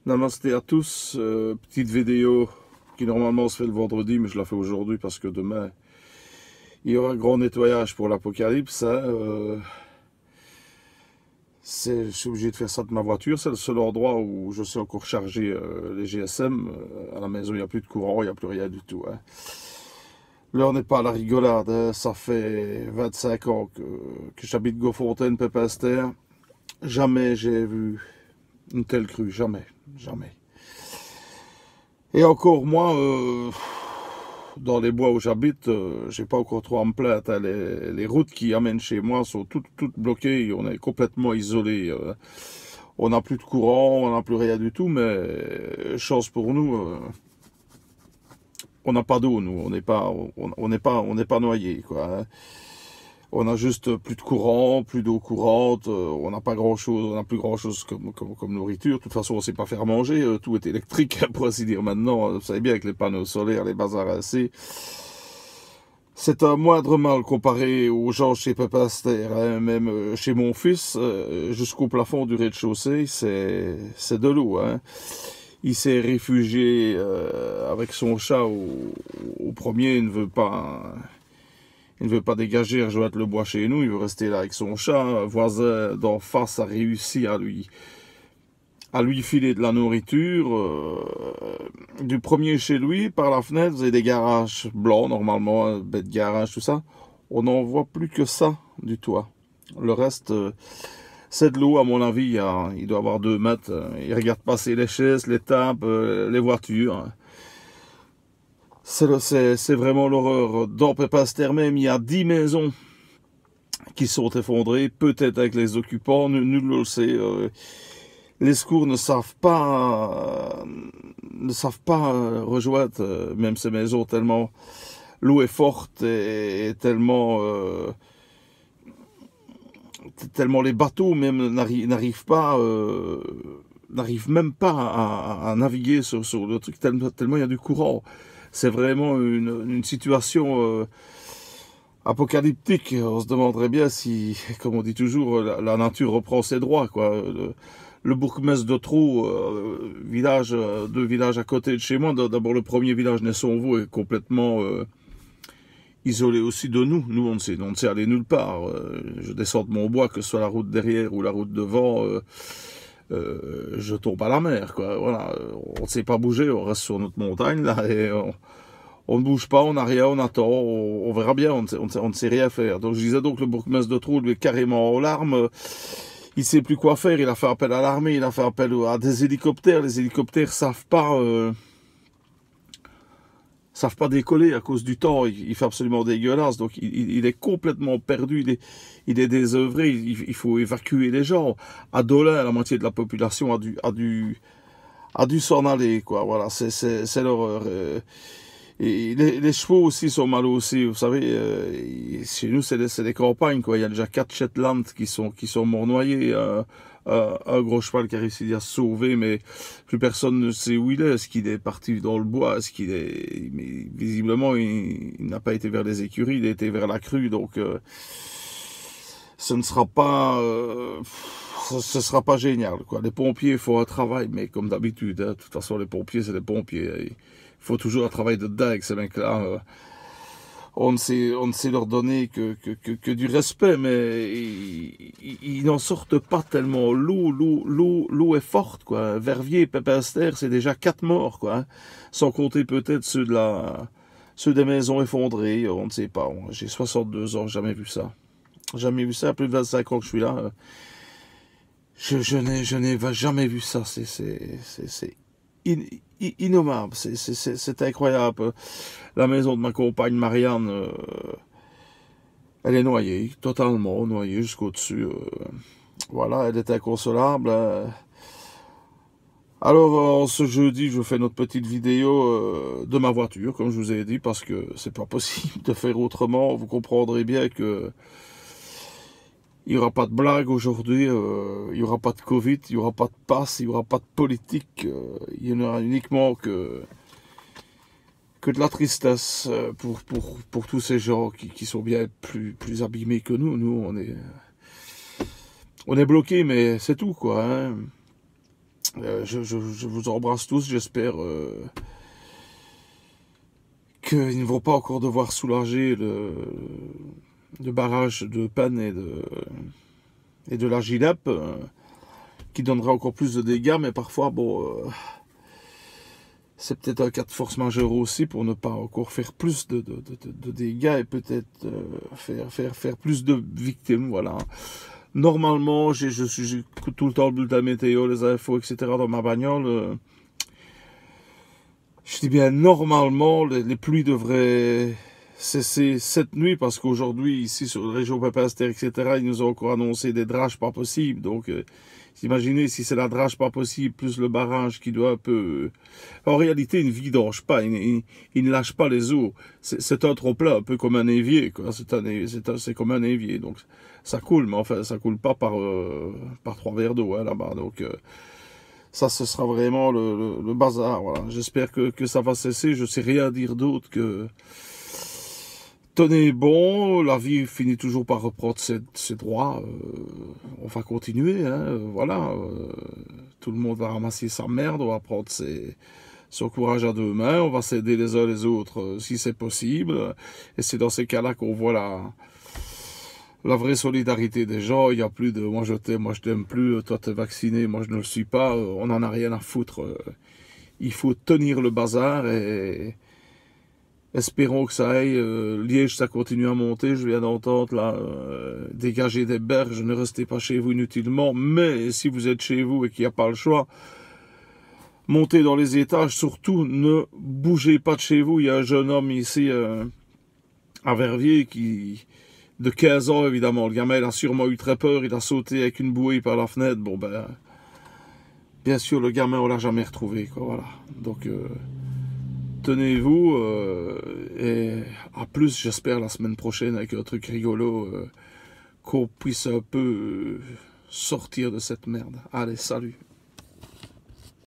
Namasté à tous, petite vidéo qui normalement se fait le vendredi, mais je la fais aujourd'hui parce que demain il y aura un grand nettoyage pour l'Apocalypse. Je suis obligé de faire ça de ma voiture, c'est le seul endroit où je sais encore charger les GSM. À la maison il n'y a plus de courant, il n'y a plus rien du tout. L'heure n'est pas à la rigolade, ça fait 25 ans que j'habite Gofontaine, Pépinster. Jamais j'ai vu une telle crue, jamais, jamais. Et encore moi, dans les bois où j'habite, j'ai pas encore trop à me plaindre. Les routes qui amènent chez moi sont toutes bloquées, on est complètement isolé. On n'a plus de courant, on n'a plus rien du tout, mais chance pour nous, on n'a pas d'eau, nous, on n'est pas noyé, quoi. On a juste plus de courant, plus d'eau courante, on n'a pas grand chose, on n'a plus grand chose comme nourriture. De toute façon, on sait pas faire manger, tout est électrique, pour ainsi dire maintenant. Vous savez bien, avec les panneaux solaires, les bazars assez. C'est un moindre mal comparé aux gens chez Pépinster, même chez mon fils, jusqu'au plafond du rez-de-chaussée, c'est de l'eau. Il s'est réfugié avec son chat au premier, il ne veut pas dégager, rejoindre le bois chez nous, il veut rester là avec son chat. Un voisin d'en face a réussi à lui filer de la nourriture. Du premier chez lui, par la fenêtre, vous avez des garages blancs, normalement, bête de garage, tout ça. On n'en voit plus que ça du toit. Le reste, c'est de l'eau, à mon avis, il doit avoir 2 mètres. Il regarde passer les chaises, les tables, les voitures. C'est vraiment l'horreur. Dans Pépinster même, il y a 10 maisons qui sont effondrées, peut-être avec les occupants, nul ne le sait. Les secours ne savent pas rejoindre même ces maisons, tellement l'eau est forte et tellement les bateaux même n'arrivent même pas à naviguer sur le truc, tellement il y a du courant. C'est vraiment une situation apocalyptique. On se demanderait bien si, comme on dit toujours, la nature reprend ses droits, quoi. Le bourgmestre de Trou, deux villages à côté de chez moi. D'abord, le premier village, Nessonvaux, est complètement isolé aussi de nous. Nous, on ne sait aller nulle part. Je descends de mon bois, que ce soit la route derrière ou la route devant. Je tombe à la mer, quoi. Voilà, on ne sait pas bouger, on reste sur notre montagne là et on ne bouge pas, on n'a rien, on attend, on verra bien, on ne sait rien faire. Donc je disais donc le bourgmestre de Trou lui est carrément en larmes, il sait plus quoi faire, il a fait appel à l'armée, il a fait appel à des hélicoptères. Les hélicoptères savent pas décoller à cause du temps, il fait absolument dégueulasse, donc il est complètement perdu, il est désœuvré, il faut évacuer les gens. À Dolin, la moitié de la population a dû s'en aller, quoi. Voilà, c'est l'horreur. Et les chevaux aussi sont mal aussi, vous savez, chez nous c'est des campagnes, quoi. Il y a déjà 4 Shetland qui sont morts noyés, un gros cheval qui a réussi à se sauver, mais plus personne ne sait où il est. Est-ce qu'il est parti dans le bois? Est-ce qu'il est... Mais visiblement, il n'a pas été vers les écuries, il a été vers la crue, donc ce ne sera pas... ce sera pas génial, quoi. Les pompiers font un travail, mais comme d'habitude, de toute façon, les pompiers, c'est les pompiers. Il faut toujours un travail de dingue, ces mecs-là. On ne sait leur donner que du respect, mais ils n'en sortent pas tellement. L'eau est forte, quoi. Verviers, Pépinster, c'est déjà 4 morts, quoi. Sans compter peut-être ceux des maisons effondrées, on ne sait pas. J'ai 62 ans, jamais vu ça. Jamais vu ça, plus de 25 ans que je suis là. Je n'ai jamais vu ça, c'est innommable, c'est incroyable. La maison de ma compagne Marianne, elle est noyée, totalement noyée jusqu'au-dessus. Voilà, elle est inconsolable. Alors, ce jeudi, je fais notre petite vidéo de ma voiture, comme je vous ai dit, parce que c'est pas possible de faire autrement. Vous comprendrez bien que il n'y aura pas de blague aujourd'hui, il n'y aura pas de Covid, il n'y aura pas de passe, il n'y aura pas de politique, il y en aura uniquement que de la tristesse pour tous ces gens qui sont bien plus abîmés que nous. Nous, on est bloqués, mais c'est tout, quoi. Je vous embrasse tous, j'espère qu'ils ne vont pas encore devoir soulager le barrage de Panne et de la Gilep, qui donnerait encore plus de dégâts, mais parfois, bon, c'est peut-être un cas de force majeure aussi pour ne pas encore faire plus de dégâts et peut-être faire plus de victimes, voilà. Normalement, j'écoute tout le temps le bulletin météo, les infos, etc. dans ma bagnole. Je dis bien, normalement, les pluies devraient cesser cette nuit, parce qu'aujourd'hui, ici, sur la région Pépinster, etc., ils nous ont encore annoncé des drages pas possibles. Donc, imaginez si c'est la drage pas possible, plus le barrage qui doit un peu... En réalité, il ne vidange pas, il ne lâche pas les eaux. C'est un trop-plat, un peu comme un évier, quoi. C'est comme un évier, donc ça coule, mais enfin, ça coule pas par 3 verres d'eau, hein, là-bas. Donc, ça, ce sera vraiment le bazar, voilà. J'espère que ça va cesser, je sais rien dire d'autre que... Tenez bon, la vie finit toujours par reprendre ses droits, on va continuer, hein, voilà, tout le monde va ramasser sa merde, on va prendre son courage à 2 mains, on va s'aider les uns les autres si c'est possible, et c'est dans ces cas-là qu'on voit la vraie solidarité des gens. Il n'y a plus de moi je t'aime, moi je t'aime plus, toi t'es vacciné, moi je ne le suis pas, on n'en a rien à foutre, il faut tenir le bazar et... Espérons que ça aille. Liège, ça continue à monter. Je viens d'entendre là, dégager des berges, ne restez pas chez vous inutilement. Mais si vous êtes chez vous et qu'il n'y a pas le choix, montez dans les étages. Surtout, ne bougez pas de chez vous. Il y a un jeune homme ici à Verviers de 15 ans évidemment. Le gamin, il a sûrement eu très peur. Il a sauté avec une bouée par la fenêtre. Bon ben, bien sûr, le gamin, on l'a jamais retrouvé, quoi. Voilà. Donc tenez-vous, et à plus, j'espère, la semaine prochaine, avec un truc rigolo, qu'on puisse un peu sortir de cette merde. Allez, salut!